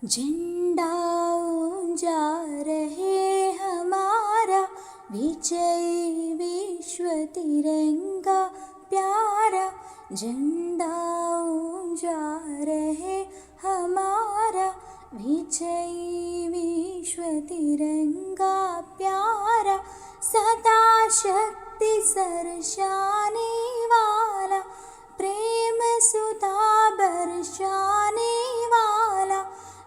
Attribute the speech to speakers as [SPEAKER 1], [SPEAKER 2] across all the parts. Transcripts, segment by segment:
[SPEAKER 1] झंडा ऊंचा रहे हमारा, विजयी विश्व तिरंगा प्यारा। झंडा ऊंचा रहे हमारा, विजयी विश्व तिरंगा प्यारा। सदा शक्ति सरसाने वाला, प्रेम सुधा बरसाने वाला,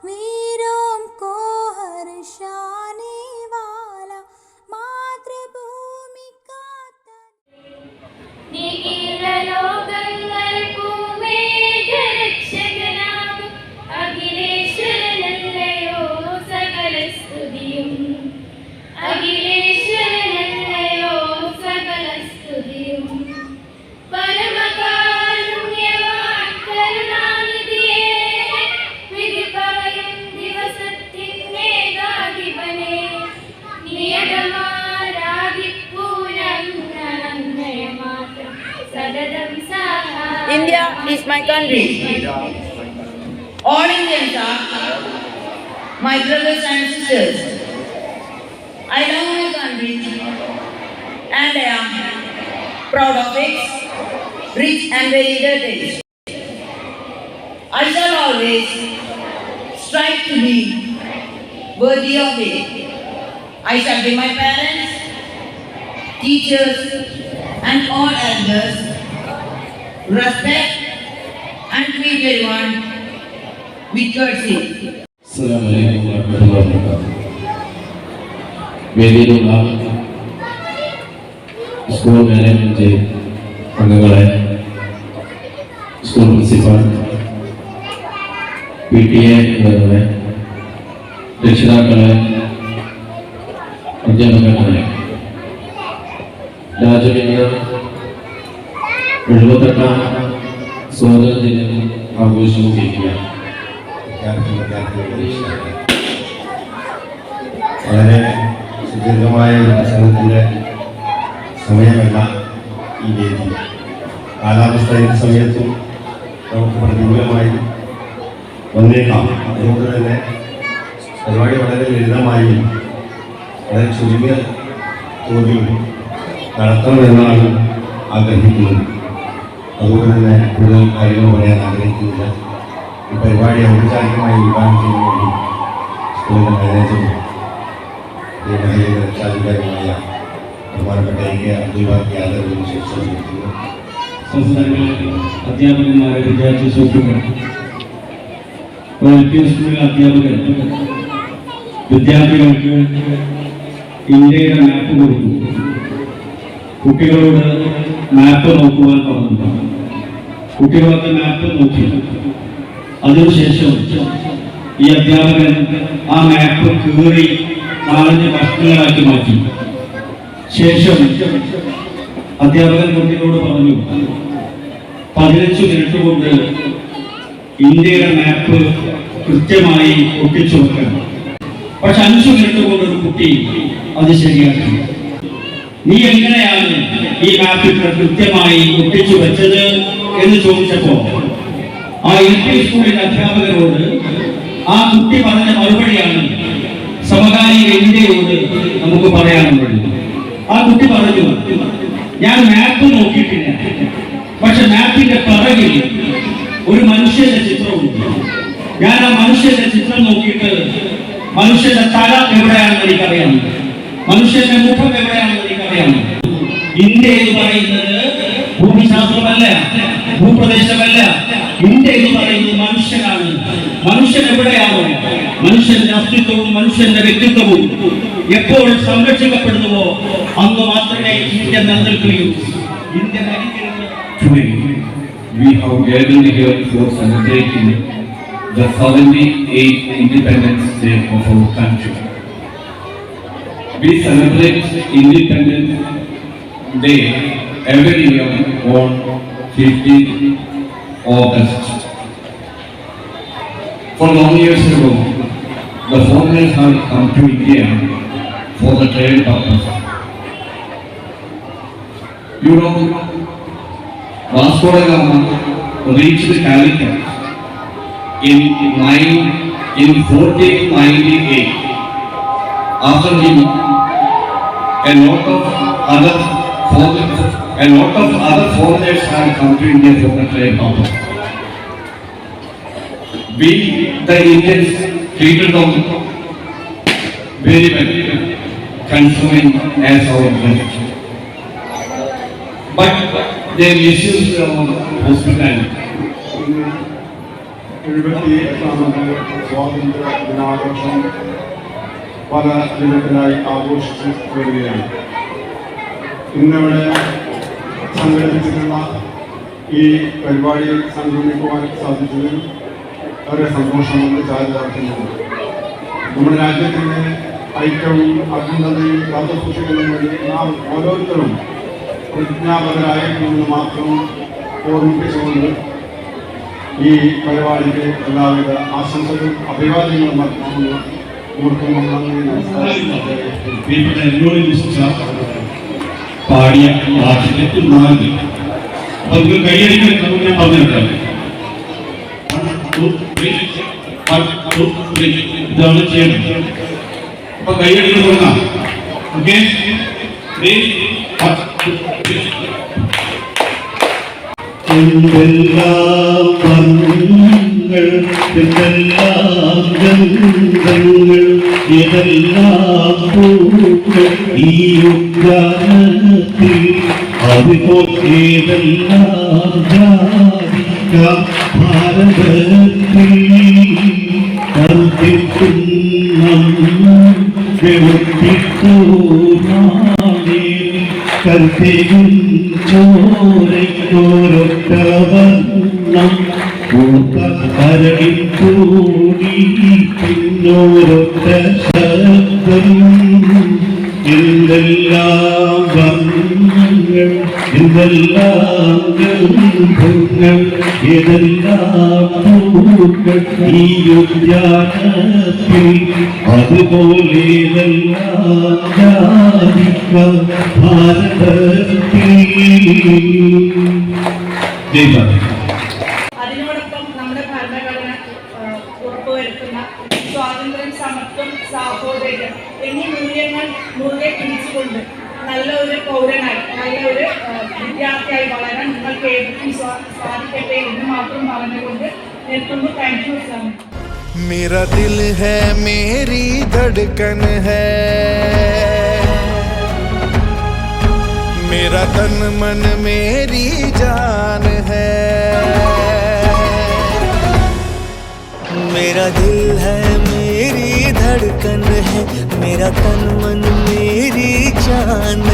[SPEAKER 1] वीरों को हर्षाने वाला, मातृभूमि का
[SPEAKER 2] India is my country. All Indians are my brothers and sisters. I love my country and I am proud of its rich and varied heritage. I shall always strive to be worthy of it. I shall give my parents, teachers and all elders respect and treat everyone with courtesy.
[SPEAKER 3] Assalamu alaikum warahmatullahi wabarakatuh. വേദിയിലുള്ള school management അംഗങ്ങളെ, school principal, PTA അംഗങ്ങളെ, രക്ഷിതാക്കളെ, അധ്യാപകരെ, രാജ്യത്തിന് 78ാം സ്വാതന്ത്ര്യദിനം ആഘോഷിക്കുകയാണ്.
[SPEAKER 4] വളരെ സുദീർഘമായ ഒരു പ്രസംഗത്തിൻ്റെ സമയമല്ല ഈ വേദി. കാലാവസ്ഥ ഏത് സമയത്തും നമുക്ക് പ്രതികൂലമായി വന്നേക്കാം. അതുകൊണ്ട് തന്നെ പരിപാടി വളരെ ലളിതമായി വളരെ ചുരുങ്ങിയ തോതിൽ നടത്തണമെന്നാണ് ആഗ്രഹിക്കുന്നത്. അതുകൊണ്ട് തന്നെ കൂടുതൽ കാര്യങ്ങൾ പറയാൻ ആഗ്രഹിക്കുന്നില്ല. ഈ പരിപാടി ഔപചാരികമായി ഉദ്ഘാടനം ചെയ്യുന്നതിന് വേണ്ടി സ്കൂളിൻ്റെ മാനേജറും ഈ മഹിളയുടെ രക്ഷാധികാരിയുമായ ബഹുമാനപ്പെട്ട അബ്ദുൽബാക്കി യാദവിന് ശേഷം
[SPEAKER 3] സംസ്ഥാനങ്ങളിലെ അധ്യാപകന്മാരെ, വിദ്യാർത്ഥി സുഹൃത്തുക്കൾ, LP സ്കൂളിലെ അധ്യാപകർ വിദ്യാർത്ഥികൾക്ക് ഇന്ത്യയുടെ മാപ്പ് കൊടുത്തു. കുട്ടികളോട് മാപ്പ് നോക്കുവാൻ പറഞ്ഞു. കുട്ടികളൊക്കെ മാപ്പ് നോക്കി. അതിനുശേഷം ഈ അധ്യാപകൻ ആ മാപ്പ് കീറി 4 കഷ്ണങ്ങളാക്കി മാറ്റി. ശേഷം അധ്യാപകൻ കുട്ടികളോട് പറഞ്ഞു, 15 മിനിറ്റ് കൊണ്ട് ഇന്ത്യയുടെ മാപ്പ് കൃത്യമായി ഒട്ടിച്ചു വെക്കണം. പക്ഷെ 5 മിനിറ്റ് കൊണ്ട് ഒരു കുട്ടി അത് ശരിയാക്കി. നീ എങ്ങനെയാണ് ഈ മാപ്പിൽ കൃത്യമായി ഒട്ടിച്ചു വെച്ചത് എന്ന് ചോദിച്ചപ്പോ ആ LP സ്കൂളിലെ അധ്യാപകരോട് ആ കുട്ടി പറഞ്ഞ മറുപടിയാണ് സമകാലിക ഇന്ത്യയോട് നമുക്ക് പറയാനുള്ളത്. ആ കുട്ടി പറഞ്ഞു, ഞാൻ മാപ്പ് നോക്കിയിട്ടില്ല, പക്ഷെ മാപ്പിന്റെ പിറകിൽ ഒരു മനുഷ്യന്റെ ചിത്രമുണ്ട്. ഞാൻ ആ മനുഷ്യന്റെ ചിത്രം നോക്കിയിട്ട് മനുഷ്യന്റെ തല എവിടെയാണെന്ന് എനിക്കറിയാം, മനുഷ്യന്റെ മുഖം എവിടെയാണെന്ന് എനിക്കറിയാം. ഇന്ത്യ എന്ന് പറയുന്നത് ഭൂമിശാസ്ത്രമല്ല, ഭൂപ്രദേശമല്ല. ഇന്ത്യ എന്ന് പറയുന്നത് മനുഷ്യനാണ്. മനുഷ്യൻ എവിടെയാണോ മനുഷ്യന്റെ അസ്തിത്വവും മനുഷ്യന്റെ വ്യക്തിത്വവും എപ്പോൾ സംരക്ഷിക്കപ്പെടുന്നുവോ അന്ന് മാത്രമേ ഇന്ത്യ നിലനിൽക്കുകയുള്ളൂ. India
[SPEAKER 5] we have gathered here for celebrating the 78th Independence Day of our country. We celebrate Independence Day every year on 15th August. For long years ago, the foreigners have come to India for the trade purpose. You know, Vasco da Gama reached Calicut in 9 in 1498, after him, a lot of other foreigners had come to India for the trade purpose. We, the Indians, treated them very well, considering as our guests. But they misused our hospitality.
[SPEAKER 6] 78ാമത് സ്വാതന്ത്ര്യ ദിനാഘോഷം പല ദിനത്തിലായി ആഘോഷിച്ച് വരികയാണ്. ഇന്നിവിടെ സംഘടിപ്പിച്ചിട്ടുള്ള ഈ പരിപാടിയിൽ സംഗമിക്കുവാൻ സാധിച്ചതിൽ വളരെ സന്തോഷമുണ്ട്, ചാരിതാർത്ഥ്യമുണ്ട്. നമ്മുടെ രാജ്യത്തിൻ്റെ ഐക്യവും അഖണ്ഡതയും കാത്തുസൂക്ഷിക്കുന്നതിന് വേണ്ടി നാം ഓരോരുത്തരും പ്രതിജ്ഞാബദ്ധരായിരിക്കുമെന്ന് മാത്രം ഓർമ്മിപ്പിച്ചുകൊണ്ട് ഈ പരിപാടിക്ക് എല്ലാവിധ ആശംസകളും അഭിവാദ്യങ്ങളും നടത്തണമെന്ന്
[SPEAKER 3] പാടിയ പാട്ടിലേക്ക് മാറി അപ്പൊ നിങ്ങൾ കൈയടിക്കാൻ നമുക്ക് ഞാൻ പറഞ്ഞിട്ടാണ്. ഇതാണ് ചെയ്യണം. അപ്പൊ കൈയടികൾ തുടങ്ങാം. ഓക്കെ, എന്തെല്ലാം വർണ്ണങ്ങൾ, എന്തെല്ലാം ഗന്ധങ്ങൾ, ഏതെല്ലാം പൂക്കൾ ഈ ഉദ്യാനത്തിൽ, അതുപോൽ ഏതെല്ലാം ജാതിക്ക ഭാരതത്തിൽ വർദ്ധിക്കും വെളുപ്പിട്ടോനാണേ കൽപ്പയും ചോരയ്ക്കൊരൊറ്റ വർണ്ണം കരടിൽ കൂടി പിന്നോരൊറ്റ ശബ്ദം. എന്തെല്ലാം വർണ്ണങ്ങൾ, എന്തെല്ലാം ഗന്ധങ്ങൾ, ഏതെല്ലാം പൂക്കൾ ഈ ഉദ്യാനത്തിൽ, അതുപോലെ ഏതെല്ലാം ജാതിക്ക ഭാരതത്തിൽ.
[SPEAKER 7] അതിനോടൊപ്പം നമ്മുടെ ഭരണഘടന ഉറപ്പുവരുത്തുന്ന സ്വാതന്ത്ര്യം, സമത്വം, സാഹോദര്യം എന്നീ മൂല്യങ്ങൾ മുറുകെ പിടിച്ചുകൊണ്ട് നല്ല ഒരു പൗരനായി, നല്ല ഒരു വിദ്യാർത്ഥിയായി വളരാൻ നിങ്ങൾക്ക് ഏവർക്കും സാധിക്കട്ടെ എന്ന് മാത്രം പറഞ്ഞുകൊണ്ട് നിർത്തുന്നു. Thank you sir.
[SPEAKER 8] मेरा दिल है मेरी धड़कन है, मेरा तन मन मेरी जान है, मेरा दिल है मेरी धड़कन है, मेरा तन मन मेरी जान